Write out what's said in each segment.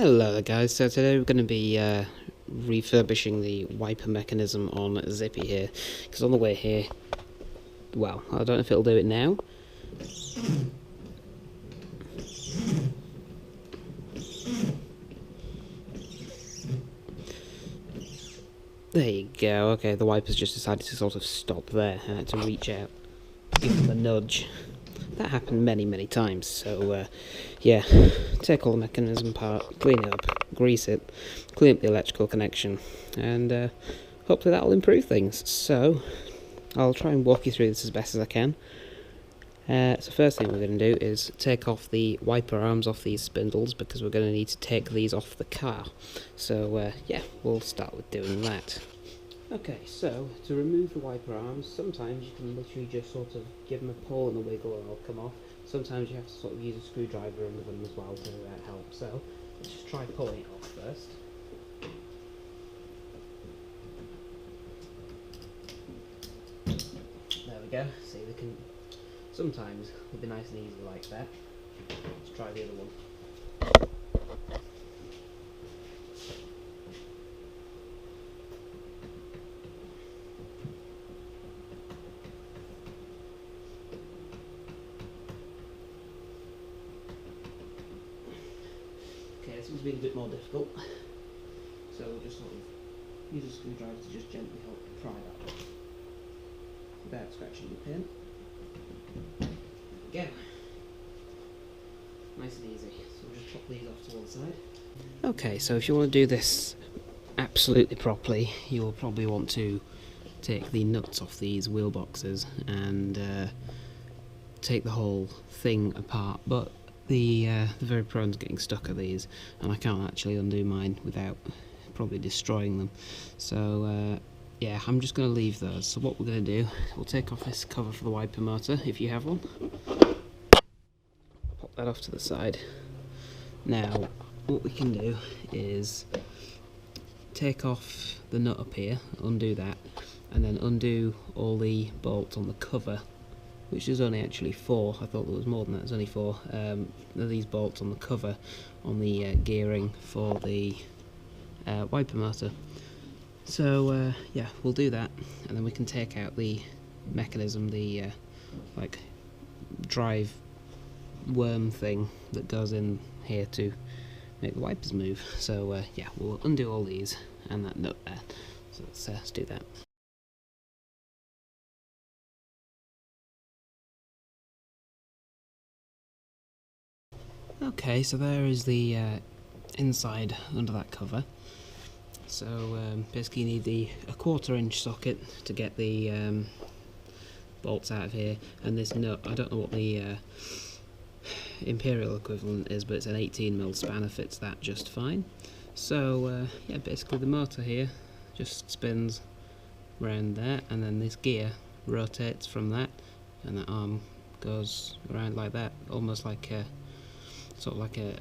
Hello there guys, so today we're going to be refurbishing the wiper mechanism on Zippy here, because on the way here, well, I don't know if it'll do it now. There you go, okay, the wiper's just decided to sort of stop there, I had to reach out, give them a nudge. That happened many times, so yeah, take all the mechanism apart, clean it up, grease it, clean up the electrical connection, and hopefully that'll improve things. So I'll try and walk you through this as best as I can. So first thing we're going to do is take off the wiper arms off these spindles, because we're going to need to take these off the car. So yeah, we'll start with doing that. Okay, so to remove the wiper arms, sometimes you can literally just sort of give them a pull and a wiggle and they'll come off. Sometimes you have to sort of use a screwdriver under them as well to help. So let's just try pulling it off first. There we go. See, they can sometimes it'll be nice and easy like that. Let's try the other one. Okay, this one's been a bit more difficult, so we'll just sort of use a screwdriver to just gently help pry that off without scratching the pin. Again, nice and easy, so we'll just pop these off to one side. Okay, so if you want to do this absolutely properly, you'll probably want to take the nuts off these wheel boxes and take the whole thing apart, but they're very prone to getting stuck at these, and I can't actually undo mine without probably destroying them. So yeah, I'm just going to leave those. So what we're going to do, we'll take off this cover for the wiper motor, if you have one. Pop that off to the side. Now, what we can do is take off the nut up here, undo that, and then undo all the bolts on the cover, which is only actually 4. I thought there was more than that. There's only 4. These bolts on the cover on the gearing for the wiper motor. So yeah, we'll do that, and then we can take out the mechanism, the like drive worm thing that goes in here to make the wipers move. So yeah, we'll undo all these and that nut there. So let's do that. Okay, so there is the inside under that cover. So basically you need a 1/4 inch socket to get the bolts out of here, and this nut, I don't know what the imperial equivalent is, but it's an 18mm spanner, fits that just fine. So yeah, basically the motor here just spins around there, and then this gear rotates from that, and that arm goes around like that, almost like a sort of like a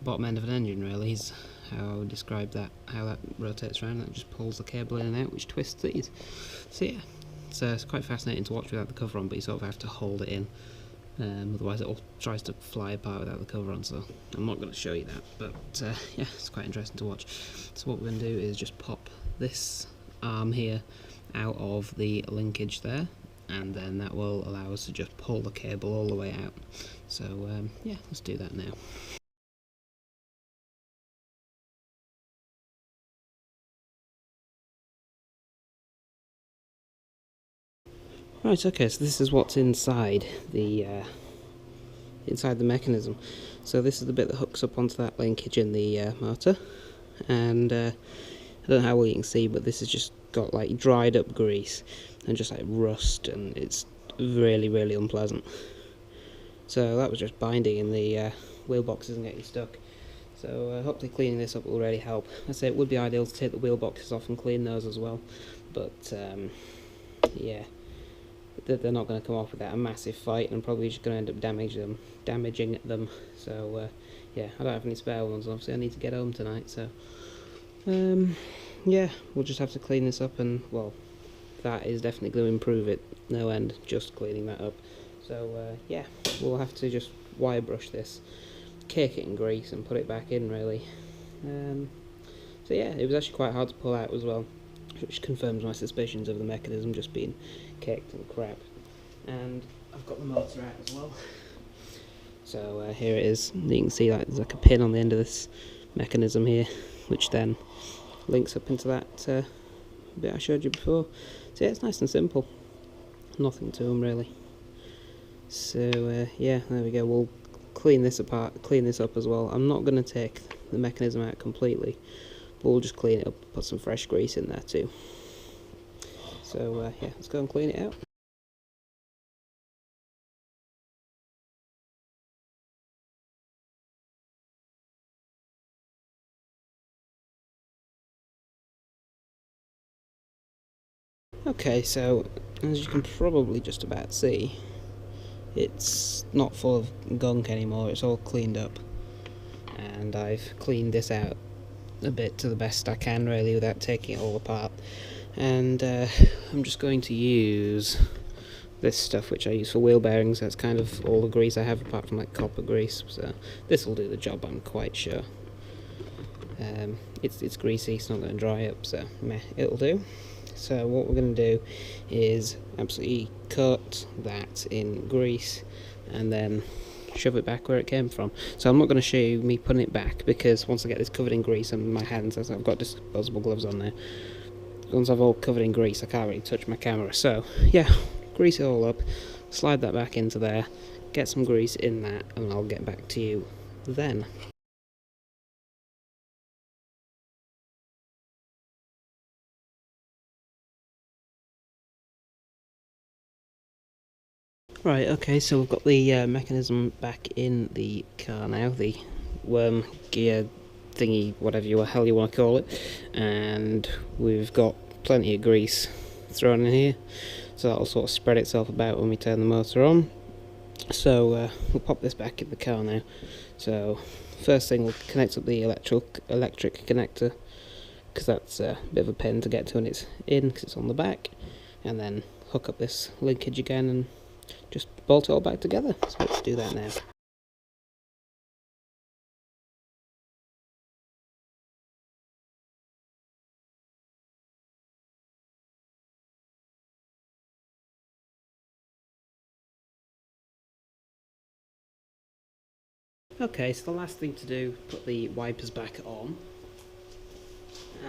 bottom end of an engine, really, is how I would describe that, how that rotates around. That just pulls the cable in and out, which twists these. So yeah, it's quite fascinating to watch without the cover on, but you sort of have to hold it in, otherwise it all tries to fly apart without the cover on, so I'm not going to show you that, but yeah, it's quite interesting to watch. So what we're going to do is just pop this arm here out of the linkage there, and then that will allow us to just pull the cable all the way out. So yeah, let's do that now. Right, okay, so this is what's inside the mechanism. So this is the bit that hooks up onto that linkage in the motor, and I don't know how well you can see, but this has just got like dried up grease and just like rust, and it's really unpleasant. So that was just binding in the wheel boxes and getting stuck. So hopefully cleaning this up will really help. I say it would be ideal to take the wheel boxes off and clean those as well, but yeah, they're not going to come off without a massive fight, and I'm probably just going to end up damaging them. So yeah, I don't have any spare ones, obviously I need to get home tonight, so yeah, we'll just have to clean this up, and well, that is definitely going to improve it no end, just cleaning that up. So yeah, we'll have to just wire brush this, cake it in grease and put it back in, really. So yeah, it was actually quite hard to pull out as well, which confirms my suspicions of the mechanism just being kicked and crap. And I've got the motor out as well. So here it is. You can see there's like a pin on the end of this mechanism here, which then links up into that bit I showed you before. So yeah, it's nice and simple. Nothing to them really. So yeah, there we go. We'll clean this up as well. I'm not going to take the mechanism out completely, but we'll just clean it up, put some fresh grease in there too. So yeah, let's go and clean it out. Okay, so as you can probably just about see, it's not full of gunk anymore, it's all cleaned up. And I've cleaned this out a bit to the best I can really without taking it all apart. And I'm just going to use this stuff which I use for wheel bearings. That's kind of all the grease I have apart from like copper grease, so this will do the job, I'm quite sure. It's greasy, it's not going to dry up, so meh, it'll do. So what we're going to do is absolutely coat that in grease and then shove it back where it came from. So I'm not going to show you me putting it back, because once I get this covered in grease and my hands, as I've got disposable gloves on there, once I've all covered in grease I can't really touch my camera. So yeah, grease it all up, slide that back into there, get some grease in that, and I'll get back to you then. Right, okay, so we've got the mechanism back in the car now, the worm gear thingy, whatever the hell you want to call it, and we've got plenty of grease thrown in here, so that'll sort of spread itself about when we turn the motor on. So we'll pop this back in the car now. So first thing, we'll connect up the electric connector, because that's a bit of a pain to get to when it's in, because it's on the back, and then hook up this linkage again and just bolt it all back together. So let's do that now. Okay, so the last thing to do, put the wipers back on,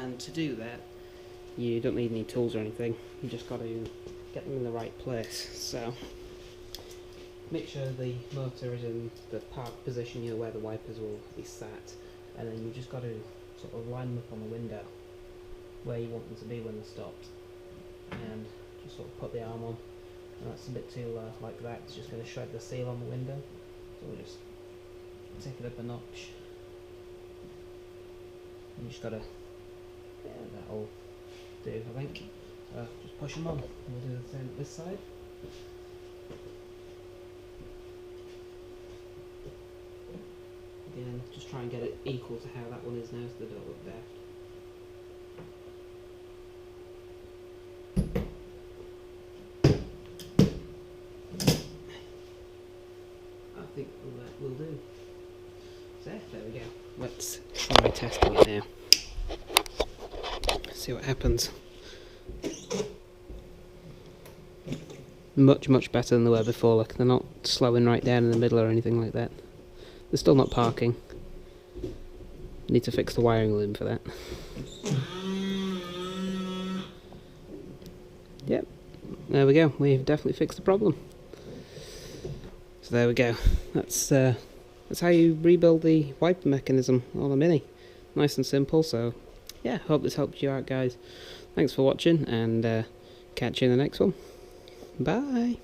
and to do that you don't need any tools or anything, you just got to get them in the right place. So make sure the motor is in the park position, you know, where the wipers will be sat, and then you just got to sort of line them up on the window where you want them to be when they're stopped, and just sort of put the arm on, and that's a bit too low like that, it's just going to shred the seal on the window, so we'll just take it up a notch. You just gotta, yeah, that'll do, I think. So just push them on, and we'll do the same at this side. Again, just try and get it equal to how that one is now, so they don't look daft. I think that will do. So there we go. Let's try testing it now. See what happens. Much better than they were before. Like, they're not slowing right down in the middle or anything like that. They're still not parking. Need to fix the wiring loom for that. Yep, there we go. We've definitely fixed the problem. So there we go. That's how you rebuild the wiper mechanism on a Mini. Nice and simple. So yeah, hope this helped you out, guys. Thanks for watching, and catch you in the next one. Bye.